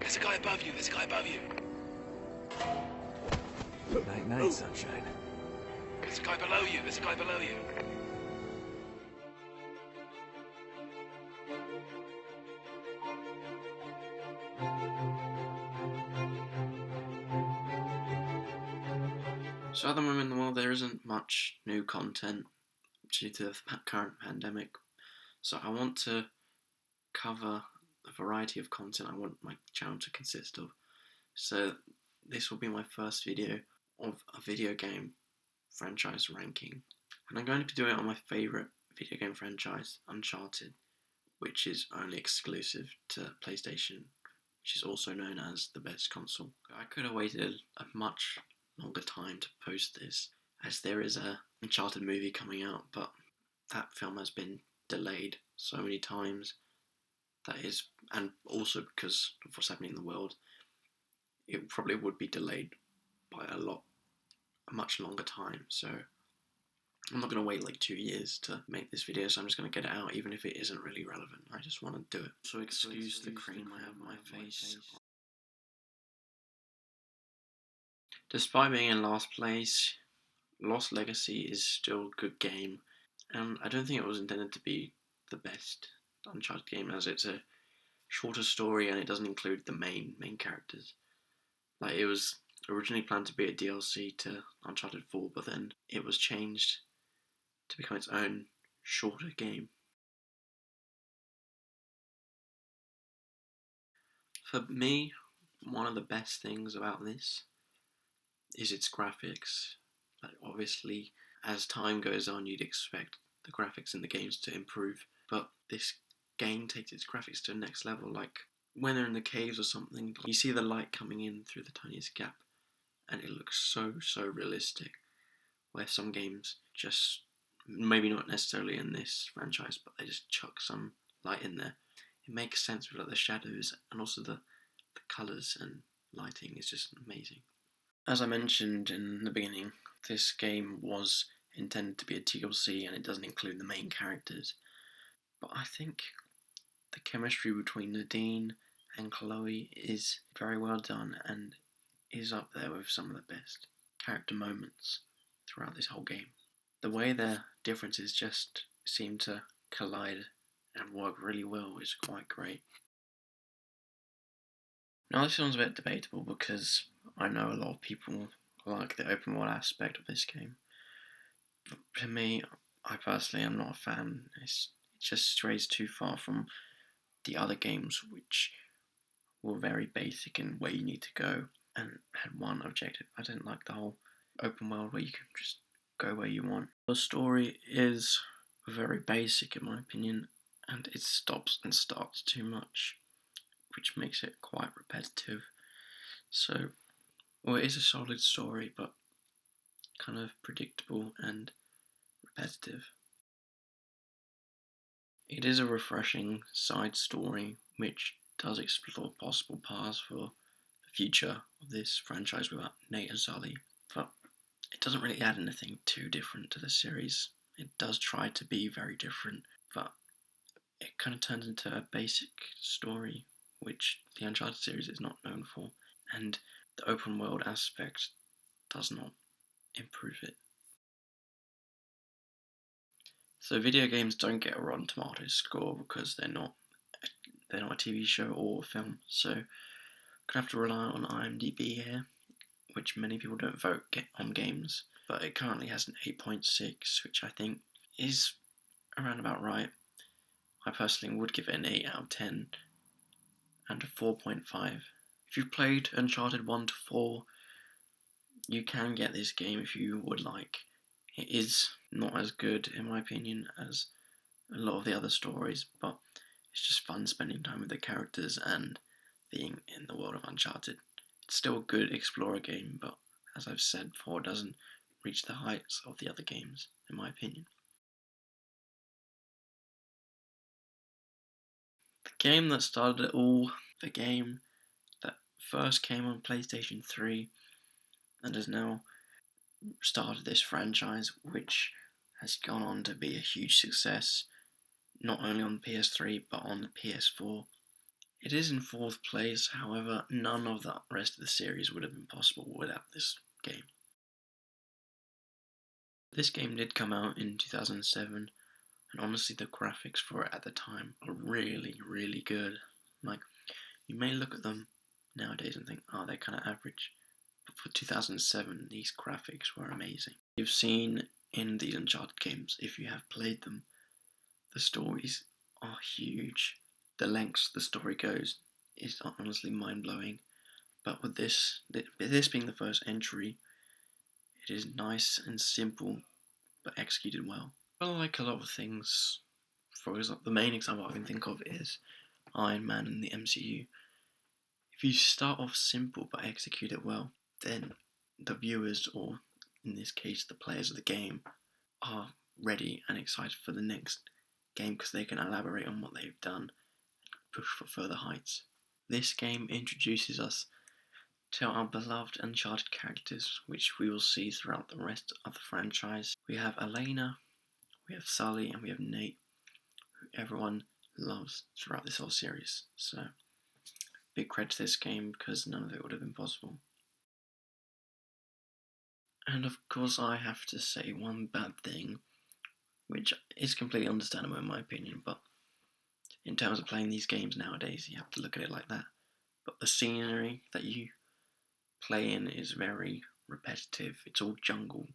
There's a guy above you. There's a guy above you. Night, night, sunshine. There's a guy below you. There's a guy below you. So at the moment in the world there isn't much new content due to the current pandemic. So I want to cover a variety of content I want my channel to consist of. So this will be my first video of a video game franchise ranking. And I'm going to be doing it on my favourite video game franchise, Uncharted, which is only exclusive to PlayStation, which is also known as the best console. I could have waited a much longer time to post this, as there is a Uncharted movie coming out, but that film has been delayed so many times. That is, and also because of what's happening in the world, it probably would be delayed by a much longer time. So I'm not going to wait like 2 years to make this video, so I'm just going to get it out even if it isn't really relevant. I just want to do it. So excuse the cream I have on my face. Despite being in last place, Lost Legacy is still a good game, and I don't think it was intended to be the best Uncharted game, as it's a shorter story and it doesn't include the main characters. Like, it was originally planned to be a DLC to Uncharted 4, but then it was changed to become its own shorter game. For me, one of the best things about this is its graphics. Like, obviously, as time goes on, you'd expect the graphics in the games to improve, but this game takes its graphics to the next level. Like, when they're in the caves or something, you see the light coming in through the tiniest gap, and it looks so realistic, where some games just, maybe not necessarily in this franchise, but they just chuck some light in there. It makes sense with like the shadows, and also the colours and lighting is just amazing. As I mentioned in the beginning, this game was intended to be a TLC and it doesn't include the main characters. But I think the chemistry between Nadine and Chloe is very well done and is up there with some of the best character moments throughout this whole game. The way their differences just seem to collide and work really well is quite great. Now this one's a bit debatable because I know a lot of people like the open world aspect of this game. But to me, I personally am not a fan. It just strays too far from the other games, which were very basic in where you need to go and had one objective. I didn't like the whole open world where you can just go where you want. The story is very basic in my opinion, and it stops and starts too much, which makes it quite repetitive. So, well, it is a solid story, but kind of predictable and repetitive. It is a refreshing side story which does explore possible paths for the future of this franchise without Nate and Sully, but it doesn't really add anything too different to the series. It does try to be very different, but it kind of turns into a basic story which the Uncharted series is not known for, and the open world aspect does not improve it. So video games don't get a Rotten Tomatoes score because they're not a TV show or a film, so I'm gonna have to rely on IMDb here, which many people don't vote on games, but it currently has an 8.6, which I think is around about right. I personally would give it an 8 out of 10 and a 4.5. If you've played Uncharted 1 to 4, you can get this game if you would like. It is not as good, in my opinion, as a lot of the other stories, but it's just fun spending time with the characters and being in the world of Uncharted. It's still a good explorer game, but as I've said before, it doesn't reach the heights of the other games, in my opinion. The game that started it all, the game that first came on PlayStation 3 and has now started this franchise, which has gone on to be a huge success, not only on the PS3 but on the PS4, It is in 4th place, however, none of the rest of the series would have been possible without this game. This game did come out in 2007, and honestly the graphics for it at the time are really, really good. Like, you may look at them nowadays and think, oh, they're kind of average, but for 2007 these graphics were amazing. You've seen in these Uncharted games, if you have played them, the stories are huge. The lengths the story goes is honestly mind-blowing. But with this being the first entry, it is nice and simple, but executed well. I like a lot of things. For example, the main example I can think of is Iron Man in the MCU. If you start off simple but execute it well, then the viewers, or in this case the players of the game, are ready and excited for the next game because they can elaborate on what they've done, push for further heights. This game introduces us to our beloved Uncharted characters, which we will see throughout the rest of the franchise. We have Elena, we have Sully, and we have Nate, who everyone loves throughout this whole series. So, big credit to this game because none of it would have been possible. And of course, I have to say one bad thing, which is completely understandable in my opinion, but in terms of playing these games nowadays, you have to look at it like that. But the scenery that you play in is very repetitive. It's all jungle,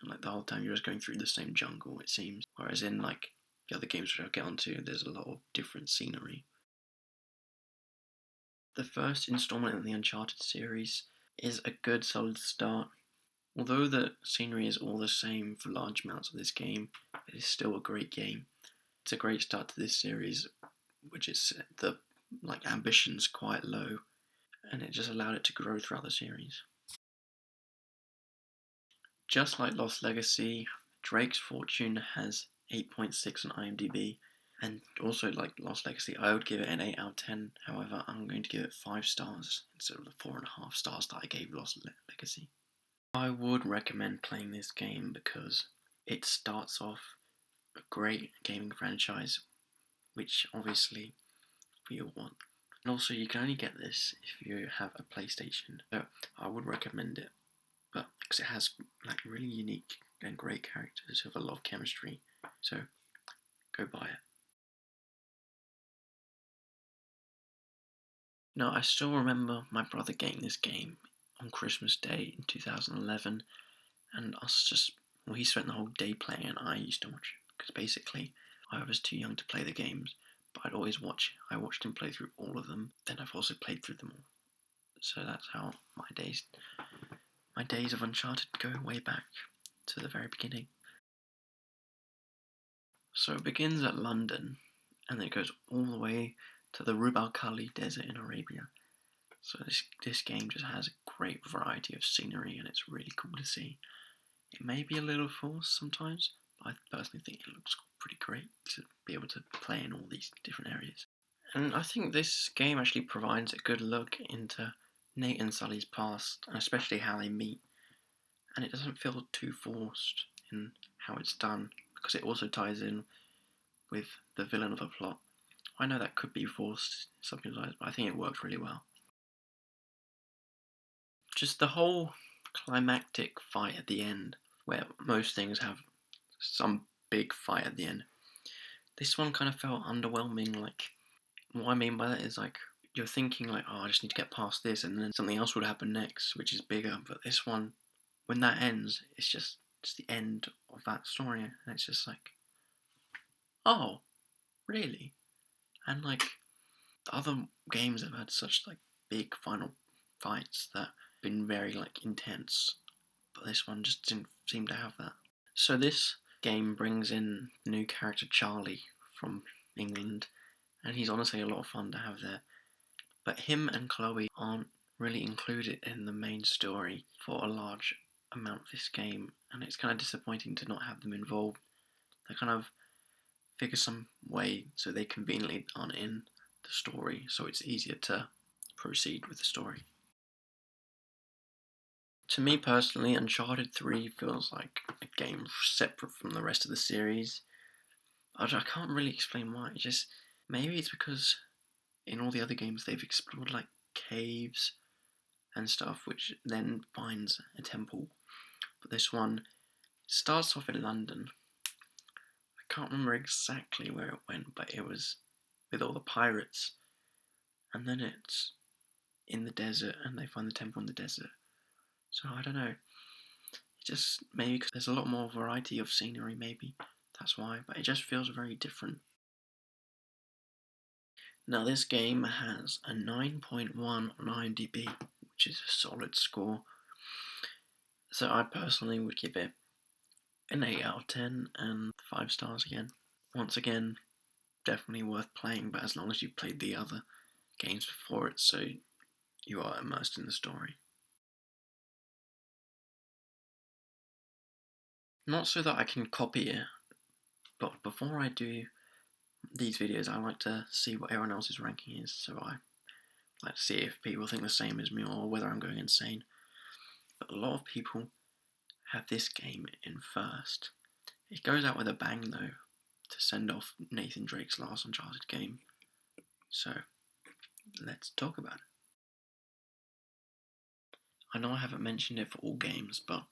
and like the whole time you're just going through the same jungle, it seems. Whereas in like the other games which I'll get onto, there's a lot of different scenery. The first installment in the Uncharted series is a good solid start. Although the scenery is all the same for large amounts of this game, it is still a great game. It's a great start to this series, which is the ambition's quite low, and it just allowed it to grow throughout the series. Just like Lost Legacy, Drake's Fortune has 8.6 on IMDb, and also like Lost Legacy, I would give it an 8 out of 10. However, I'm going to give it 5 stars instead of the 4.5 stars that I gave Lost Legacy. I would recommend playing this game because it starts off a great gaming franchise, which obviously we all want. And also, you can only get this if you have a PlayStation, so I would recommend it. But because it has like really unique and great characters with a lot of chemistry, so go buy it. Now, I still remember my brother getting this game on Christmas Day in 2011, and he spent the whole day playing, and I used to watch it, because basically I was too young to play the games, but I'd always watch. I watched him play through all of them, then I've also played through them all. So that's how my days of Uncharted go way back to the very beginning. So it begins at London, and then it goes all the way to the Rub al Khali Desert in Arabia. So this game just has a great variety of scenery, and it's really cool to see. It may be a little forced sometimes, but I personally think it looks pretty great to be able to play in all these different areas. And I think this game actually provides a good look into Nate and Sully's past, and especially how they meet. And it doesn't feel too forced in how it's done, because it also ties in with the villain of the plot. I know that could be forced, something like that, but I think it works really well. Just the whole climactic fight at the end, where most things have some big fight at the end. This one kind of felt underwhelming. Like, what I mean by that is like, you're thinking like, oh, I just need to get past this, and then something else would happen next, which is bigger. But this one, when that ends, it's just the end of that story, and it's just like, oh, really? And like, the other games have had such like big final fights that have been very like intense, but this one just didn't seem to have that. So this game brings in the new character Charlie from England, and he's honestly a lot of fun to have there. But him and Chloe aren't really included in the main story for a large amount of this game, and it's kind of disappointing to not have them involved. They kind of figure some way so they conveniently aren't in the story, so it's easier to proceed with the story. To me personally, Uncharted 3 feels like a game separate from the rest of the series. I can't really explain why. Maybe it's because In all the other games, they've explored like caves and stuff, which then finds a temple. But this one starts off in London. I can't remember exactly where it went, but it was with all the pirates. And then it's in the desert, and they find the temple in the desert. So I don't know. It just maybe because there's a lot more variety of scenery, maybe that's why. But it just feels very different. Now this game has a 9.1 on IMDb, which is a solid score. So I personally would give it an 8 out of 10 and 5 stars again. Once again, definitely worth playing, but as long as you've played the other games before it, so you are immersed in the story. Not so that I can copy it, but before I do these videos, I like to see what everyone else's ranking is, so I like to see if people think the same as me or whether I'm going insane. But a lot of people have this game in first. It goes out with a bang though, to send off Nathan Drake's last Uncharted game. So, let's talk about it. I know I haven't mentioned it for all games, but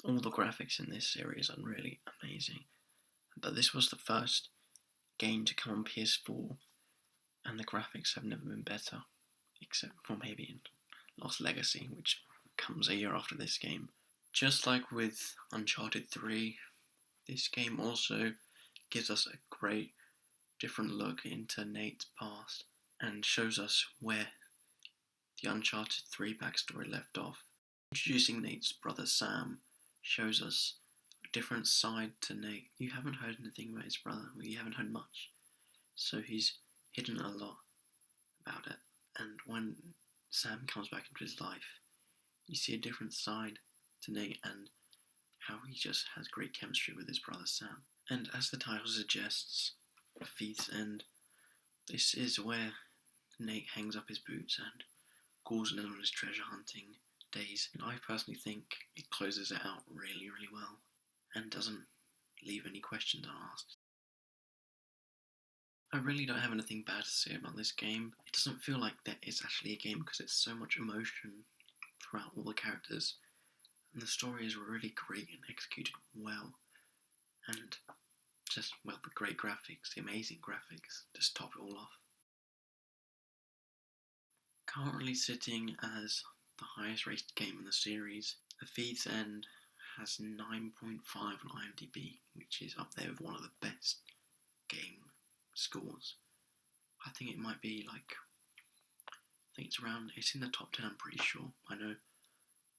all the graphics in this series are really amazing. But this was the first game to come on PS4, and the graphics have never been better, except for maybe in Lost Legacy, which comes a year after this game. Just like with Uncharted 3, this game also gives us a great different look into Nate's past and shows us where the Uncharted 3 backstory left off. Introducing Nate's brother Sam shows us a different side to Nate. You haven't heard anything about his brother, you haven't heard much, so he's hidden a lot about it. And when Sam comes back into his life, you see a different side to Nate and how he just has great chemistry with his brother Sam. And as the title suggests, Thieves' End, this is where Nate hangs up his boots and goes in on his treasure hunting days. And I personally think it closes it out really, really well and doesn't leave any questions unasked. I really don't have anything bad to say about this game. It doesn't feel like that it's actually a game because it's so much emotion throughout all the characters, and the story is really great and executed well, and just, well, the great graphics, the amazing graphics, just top it all off. Currently sitting as the highest rated game in the series, The Thieves' End has 9.5 on IMDb, which is up there with one of the best game scores. I think it might be like, I think it's in the top 10, I'm pretty sure. I know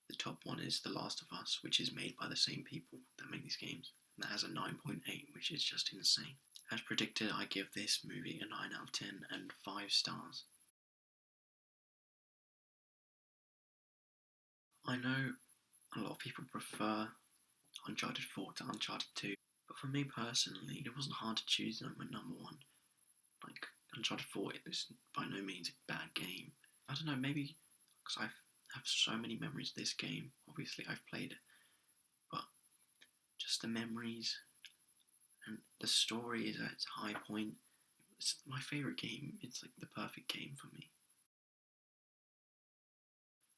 the top one is The Last of Us, which is made by the same people that make these games. And that has a 9.8, which is just insane. As predicted, I give this movie a 9 out of 10 and 5 stars. I know a lot of people prefer Uncharted 4 to Uncharted 2, but for me personally, it wasn't hard to choose number one. Like, Uncharted 4 is by no means a bad game. I don't know, maybe because I have so many memories of this game. Obviously, I've played it, but just the memories and the story is at its high point. It's my favourite game. It's like the perfect game for me.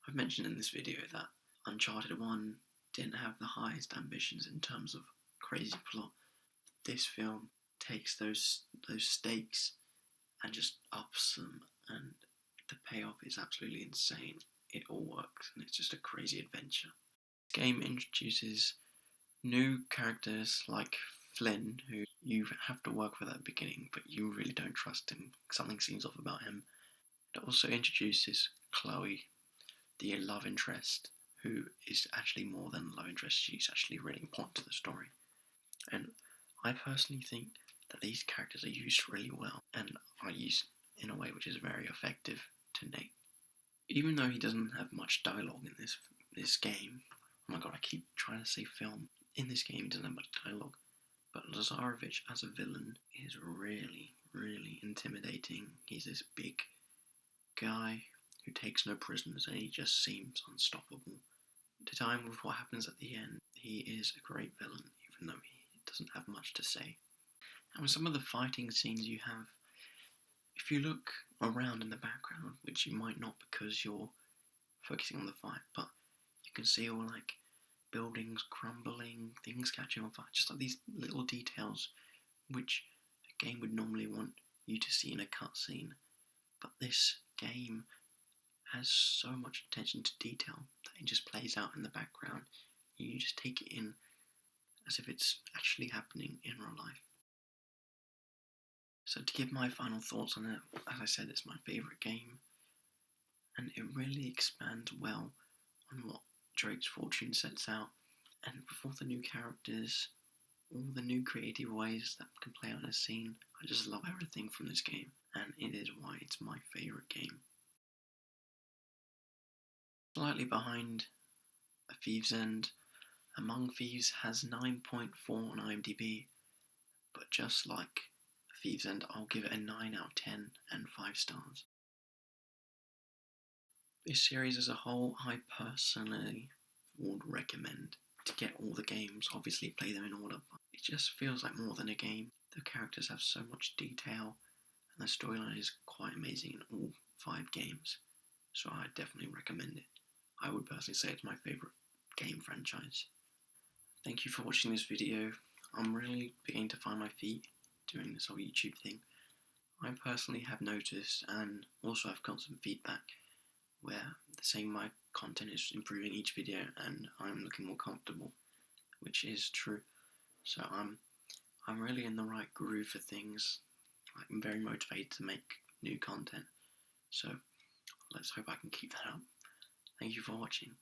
I've mentioned in this video that Uncharted 1 didn't have the highest ambitions in terms of crazy plot. This film takes those stakes and just ups them, and the payoff is absolutely insane. It all works, and it's just a crazy adventure. This game introduces new characters like Flynn, who you have to work with at the beginning, but you really don't trust him. Something seems off about him. It also introduces Chloe, the love interest, who is actually more than a love interest. She's actually really important to the story. And I personally think that these characters are used really well and are used in a way which is very effective to Nate. Even though he doesn't have much dialogue in this game, oh my god, I keep trying to say film. In this game, he doesn't have much dialogue, but Lazarevich as a villain is really, really intimidating. He's this big guy who takes no prisoners and he just seems unstoppable. To time with what happens at the end, he is a great villain, even though he doesn't have much to say. And with some of the fighting scenes you have, if you look around in the background, which you might not because you're focusing on the fight, but you can see all like buildings crumbling, things catching on fire, just like these little details which a game would normally want you to see in a cutscene. But this game has so much attention to detail that it just plays out in the background. You just take it in as if it's actually happening in real life. So to give my final thoughts on it, as I said, it's my favourite game, and it really expands well on what Drake's Fortune sets out. And with all the new characters, all the new creative ways that can play out in a scene, I just love everything from this game, and it is why it's my favourite game. Slightly behind a Thieves End, Among Thieves has 9.4 on IMDb, but just like Thieves End, I'll give it a 9 out of 10 and 5 stars. This series as a whole, I personally would recommend to get all the games, obviously play them in order, but it just feels like more than a game. The characters have so much detail, and the storyline is quite amazing in all 5 games, so I definitely recommend it. I would personally say it's my favourite game franchise. Thank you for watching this video. I'm really beginning to find my feet doing this whole YouTube thing. I personally have noticed, and also I've got some feedback where they're saying my content is improving each video and I'm looking more comfortable, which is true. So I'm really in the right groove for things. I'm very motivated to make new content. So let's hope I can keep that up. Thank you for watching.